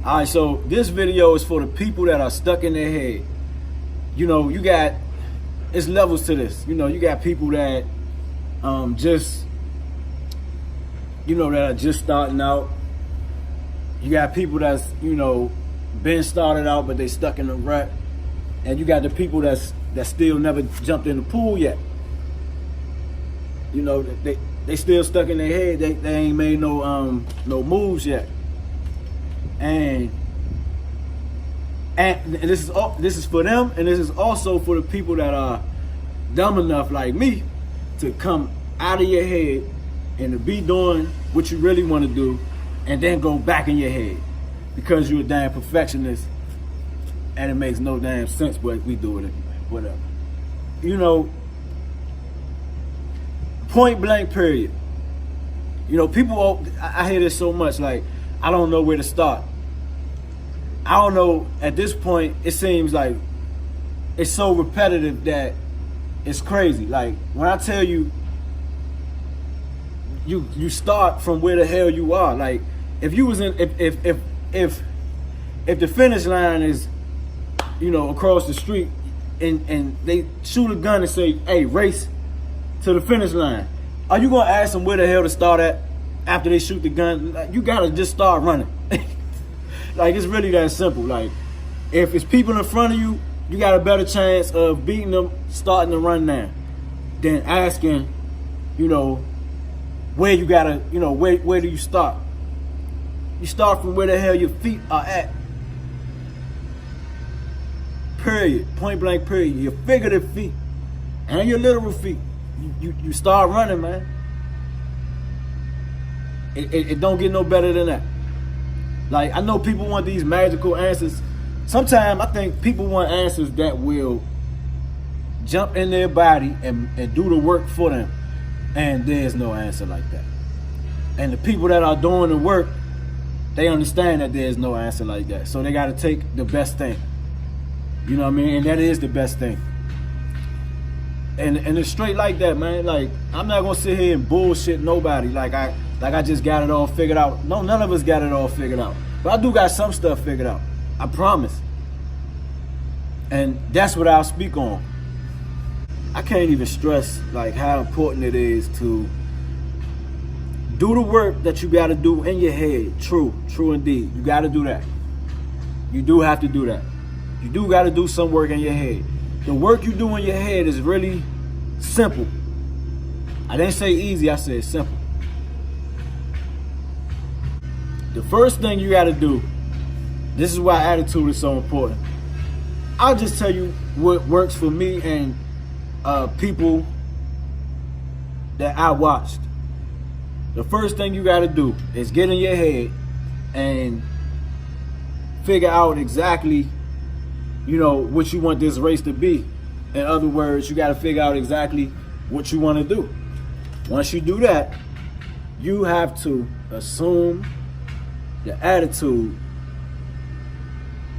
All right, so this video is for the people that are stuck in their head. You know, it's levels to this. You know, you got people that that are just starting out. You got people that's, been started out, but they stuck in the rut. And you got the people that still never jumped in the pool yet. You know, they still stuck in their head. They ain't made no moves yet. And this is for them, and this is also for the people that are dumb enough like me to come out of your head and to be doing what you really want to do, and then go back in your head because you're a damn perfectionist, and it makes no damn sense, but we do it anyway. Whatever. You know, point blank period. You know, people, I hear this so much, like, I don't know where to start. I don't know, at this point, it seems like it's so repetitive that it's crazy. Like, when I tell you, you start from where the hell you are. Like, if you was in, if the finish line is, across the street, and they shoot a gun and say, hey, race to the finish line, are you gonna ask them where the hell to start at after they shoot the gun? Like, you gotta just start running. Like, it's really that simple. Like, if it's people in front of you, you got a better chance of beating them starting to run now than asking, where you gotta, where do you start? You start from where the hell your feet are at. Period. Point blank period. Your figurative feet and your literal feet. You start running, man. It don't get no better than that. Like, I know people want these magical answers. Sometimes I think people want answers that will jump in their body and do the work for them. And there's no answer like that. And the people that are doing the work, they understand that there's no answer like that. So they got to take the best thing. You know what I mean? And that is the best thing. And it's straight like that, man. Like, I'm not going to sit here and bullshit nobody like I just got it all figured out. No, none of us got it all figured out. But I do got some stuff figured out. I promise. And that's what I'll speak on. I can't even stress like how important it is to do the work that you got to do in your head. True indeed. You got to do that. You do have to do that. You do got to do some work in your head. The work you do in your head is really simple. I didn't say easy, I said simple. The first thing you got to do, this is why attitude is so important. I'll just tell you what works for me and people that I watched. The first thing you got to do is get in your head and figure out exactly, what you want this race to be. In other words, you got to figure out exactly what you want to do. Once you do that, you have to assume the attitude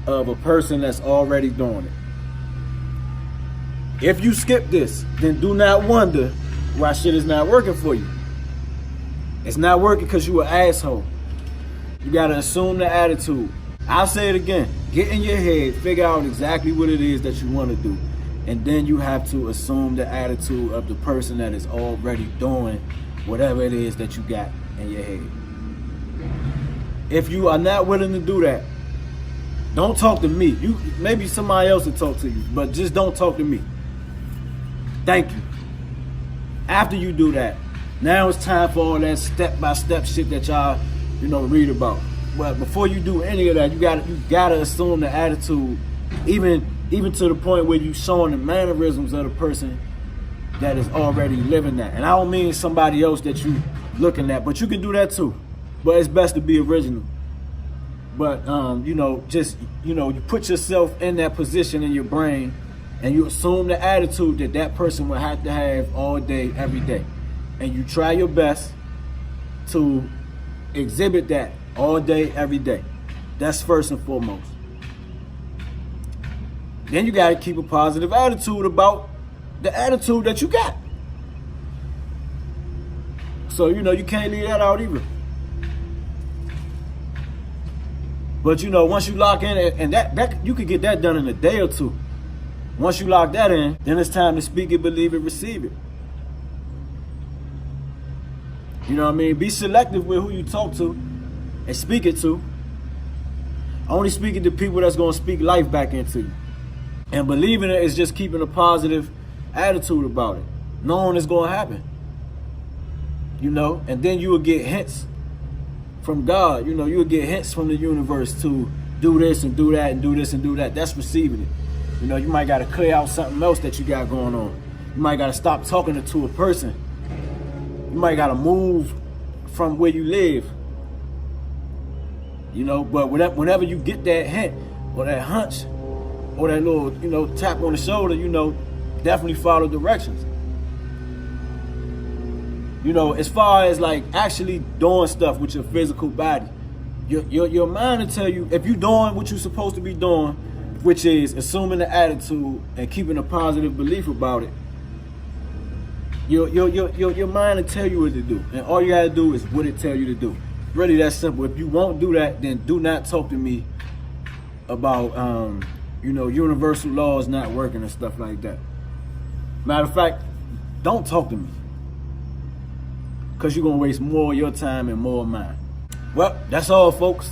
of a person that's already doing it. If you skip this, then do not wonder why shit is not working for you. It's not working because you an asshole. You gotta assume the attitude. I'll say it again. Get in your head, figure out exactly what it is that you want to do. And then you have to assume the attitude of the person that is already doing whatever it is that you got in your head. If you are not willing to do that, don't talk to me. Maybe somebody else will talk to you, but just don't talk to me. Thank you. After you do that, now it's time for all that step-by-step shit that y'all, read about. But before you do any of that, you gotta assume the attitude, even to the point where you showing the mannerisms of the person that is already living that. And I don't mean somebody else that you looking at, but you can do that too. But it's best to be original. But you put yourself in that position in your brain, and you assume the attitude that person will have to have all day, every day. And you try your best to exhibit that all day, every day. That's first and foremost. Then you gotta keep a positive attitude about the attitude that you got. So, you can't leave that out either. But once you lock in, and that you could get that done in a day or two. Once you lock that in, then it's time to speak it, believe it, receive it. You know what I mean? Be selective with who you talk to and speak it to. Only speak it to people that's going to speak life back into you. And believing it is just keeping a positive attitude about it, knowing it's going to happen. And then you will get hints from God. You will get hints from the universe to do this and do that and do this and do that. That's receiving it. You might got to clear out something else that you got going on. You might got to stop talking to a person. You might got to move from where you live. But whenever you get that hint or that hunch or that little, tap on the shoulder, definitely follow directions. As far as like actually doing stuff with your physical body, your mind will tell you if you're doing what you're supposed to be doing, which is assuming the attitude and keeping a positive belief about it. Your mind will tell you what to do, and all you gotta do is what it tell you to do. Really that simple. If you won't do that, then do not talk to me about universal laws not working and stuff like that. Matter of fact, don't talk to me, because you're gonna waste more of your time and more of mine. Well, that's all, folks.